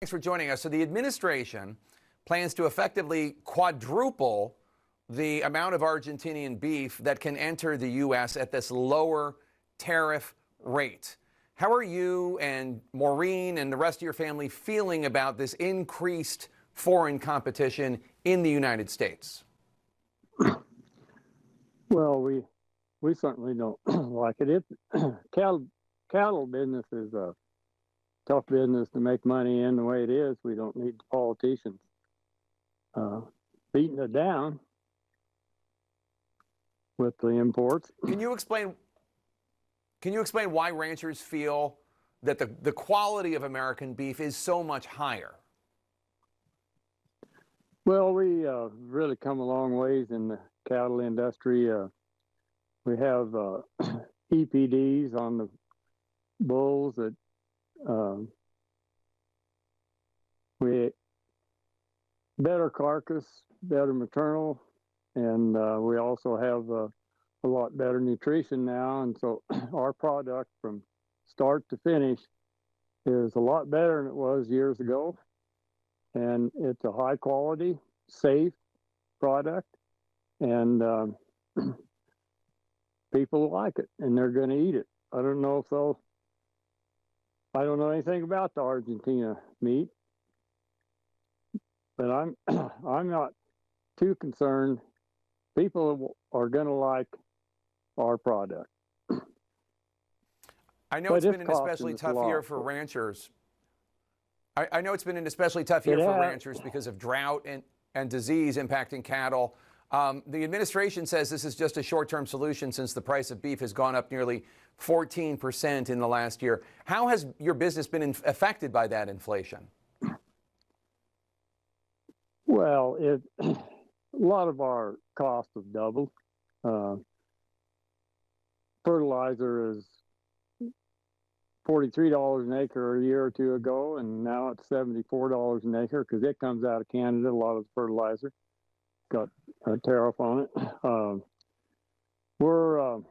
Thanks for joining us. So the administration plans to effectively quadruple the amount of Argentinian beef that can enter the U.S. at this lower tariff rate. How are you and Maureen and the rest of your family feeling about this increased foreign competition in the United States? Well, we certainly don't like it. Cattle business is a tough business to make money in the way it is. We don't need politicians beating it down with the imports. Can you explain why ranchers feel that the quality of American beef is so much higher? Well, we really come a long ways in the cattle industry. We have EPDs on the bulls that we better carcass, better maternal, and we also have a lot better nutrition now. And so our product from start to finish is a lot better than it was years ago. And it's a high quality, safe product, and people like it, and they're going to eat it. I don't know anything about the Argentina meat, but I'm not too concerned. People are going to like our product. I know it's been an especially tough year for ranchers. I know it's been an especially tough year for ranchers because of drought and disease impacting cattle. The administration says this is just a short-term solution since the price of beef has gone up nearly 14% in the last year. How has your business been affected by that inflation? Well, a lot of our costs have doubled. Fertilizer is $43 an acre a year or two ago, and now it's $74 an acre because it comes out of Canada. A lot of the fertilizer got a tariff on it. We're a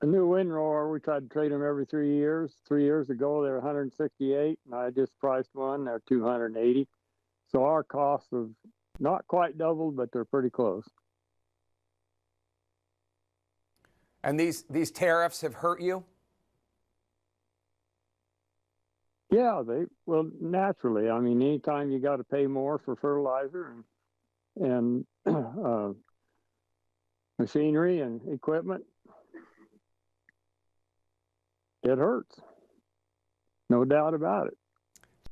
new windrower. We tried to trade them every 3 years. 3 years ago, they were 168, and I just priced one. They're 280. So our costs have not quite doubled, but they're pretty close. And these tariffs have hurt you? Yeah, well, naturally. I mean, anytime you got to pay more for fertilizer and machinery and equipment, it hurts. No doubt about it.